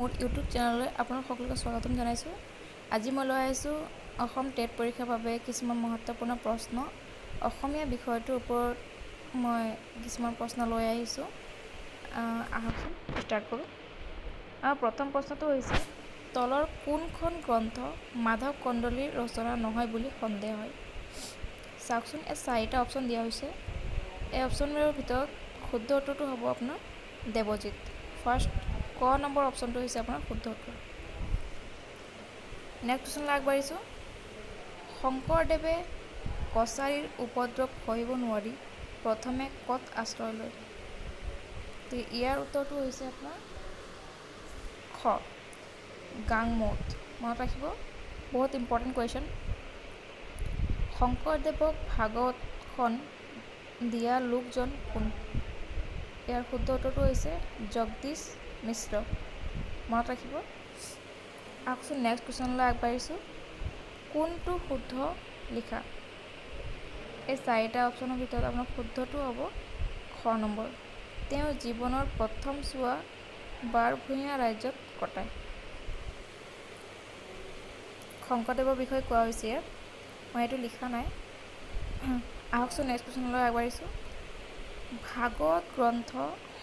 মোৰ ইউটিউব চেনেললৈ আপোনালোক সকলোকে স্বাগতম জনাইছোঁ। আজি মই লৈ আহিছোঁ অসম টেট পৰীক্ষাৰ বাবে কিছুমান মহত্বপূৰ্ণ প্ৰশ্ন। অসমীয়া বিষয়টোৰ ওপৰত মই কিছুমান প্ৰশ্ন লৈ আহিছোঁ। আহকচোন ষ্টাৰ্ট কৰোঁ। প্ৰথম প্ৰশ্নটো হৈছে, তলৰ কোনখন গ্ৰন্থ মাধৱ কন্দলীৰ ৰচনা নহয় বুলি সন্দেহ হয়? চাওকচোন, এই 4টা অপশ্যন দিয়া হৈছে। এই অপশ্যনবোৰৰ ভিতৰত শুদ্ধ উত্তৰটো হ'ব আপোনাৰ দেৱজিৎ। ফাৰ্ষ্ট ক নম্বৰ অপশ্যনটো হৈছে আপোনাৰ শুদ্ধ উত্তৰ। নেক্সট কুৱেশ্যনলৈ আগবাঢ়িছোঁ। শংকৰদেৱে কছাৰীৰ উপদ্ৰৱ সহিব নোৱাৰি প্ৰথমে ক'ত আশ্ৰয় লয়? ইয়াৰ উত্তৰটো হৈছে আপোনাৰ খ গাংমৌত। মনত ৰাখিব, বহুত ইম্পৰ্টেণ্ট কুৱেশ্যন। শংকৰদেৱক ভাগৱতখন দিয়া লোকজন কোন? ইয়াৰ শুদ্ধ উত্তৰটো হৈছে জগদীশ মিশ্ৰ। মনত ৰাখিব। আহকচোন নেক্সট কুৱেশ্যনলৈ আগবাঢ়িছোঁ। কোনটো শুদ্ধ লিখা? এই 4টা অপশ্যনৰ ভিতৰত আপোনাৰ শুদ্ধটো হ'ব খ নম্বৰ। তেওঁ জীৱনৰ প্ৰথম চুৱা বাৰভূঞা ৰাজ্যত কটায়। শংকৰদেৱৰ বিষয়ে কোৱা হৈছে ইয়াত, মই এইটো লিখা নাই। আহকচোন নেক্সট কুৱেশ্যনলৈ আগবাঢ়িছোঁ। ভাগৱত গ্ৰন্থ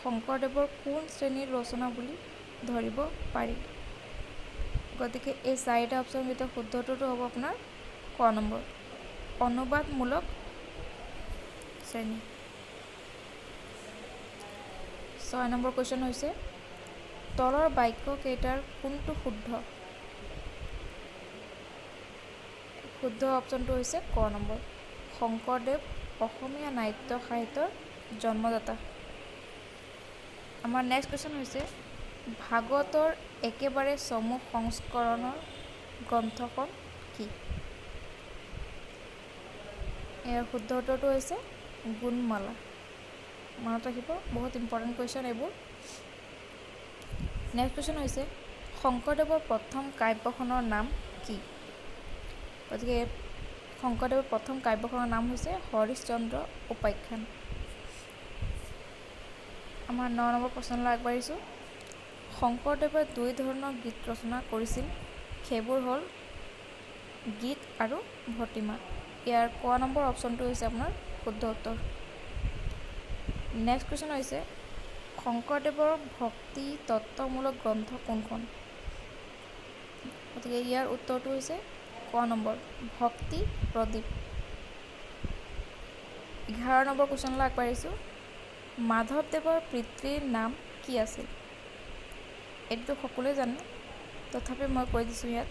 শংকৰদেৱৰ কোন শ্ৰেণীৰ ৰচনা বুলি ধৰিব পাৰি? গতিকে এই 4টা অপশ্যনৰ ভিতৰত শুদ্ধ উত্তৰটো হ'ব আপোনাৰ ক নম্বৰ, অনুবাদমূলক শ্ৰেণী। 6 নম্বৰ কুৱেশ্যন হৈছে, তলৰ বাক্য কেইটাৰ কোনটো শুদ্ধ? শুদ্ধ অপশ্যনটো হৈছে ক নম্বৰ, শংকৰদেৱ অসমীয়া নাট্য সাহিত্যৰ জন্মদাতা। আমাৰ নেক্সট কুৱেশ্যন হৈছে, ভাগৱতৰ একেবাৰে চমু সংস্কৰণৰ গ্ৰন্থখন কি? ইয়াৰ শুদ্ধ উত্তৰটো হৈছে গুণমালা। মনত ৰাখিব, বহুত ইম্পৰ্টেণ্ট কুৱেশ্যন এইবোৰ। নেক্সট কুৱেশ্যন হৈছে, শংকৰদেৱৰ প্ৰথম কাব্যখনৰ নাম কি? গতিকে শংকৰদেৱৰ প্ৰথম কাব্যখনৰ নাম হৈছে হৰিশ্চন্দ্ৰ উপাখ্যান। আমাৰ 9 নম্বৰ প্ৰশ্নলৈ আগবাঢ়িছোঁ। শংকৰদেৱে 2 ধৰণৰ গীত ৰচনা কৰিছিল, সেইবোৰ হ'ল গীত আৰু ভটিমা। ইয়াৰ ক নম্বৰ অপশ্যনটো হৈছে আপোনাৰ শুদ্ধ উত্তৰ। নেক্সট কুৱেশ্যন হৈছে, শংকৰদেৱৰ ভক্তি তত্ত্বমূলক গ্ৰন্থ কোনখন? গতিকে ইয়াৰ উত্তৰটো হৈছে ক নম্বৰ, ভক্তি প্ৰদীপ। 11 নম্বৰ কুৱেশ্যনলৈ আগবাঢ়িছোঁ। মাধৱদেৱৰ পিতৃৰ নাম কি আছিল? এইটো সকলোৱে জানে, তথাপি মই কৈ দিছোঁ ইয়াত,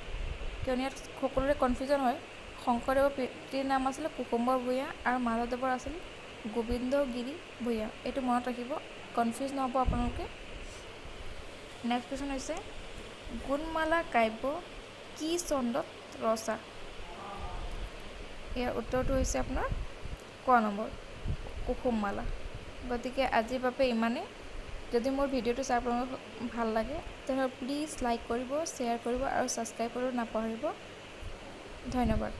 কিয়নো ইয়াত সকলোৰে কনফিউজন হয়। শংকৰদেৱৰ পিতৃৰ নাম আছিলে কুসুম্বৰ ভূঞা আৰু মাধৱদেৱৰ আছিল গোবিন্দগিৰি ভূঞা। এইটো মনত ৰাখিব, কনফিউজ নহ'ব আপোনালোকে। নেক্সট কুৱেশ্যন হৈছে, গুণমালা কাব্য কি চন্দত ৰচা? ইয়াৰ উত্তৰটো হৈছে আপোনাৰ ক নম্বৰ, কুসুমমালা। গতিকে আজিৰ বাবে ইমানেই। যদি মোৰ ভিডিঅ'টো চাই আপোনালোকৰ ভাল লাগে তেনেহ'লে প্লিজ লাইক কৰিব, শ্বেয়াৰ কৰিব আৰু ছাবস্ক্ৰাইব কৰিব নাপাহৰিব। ধন্যবাদ।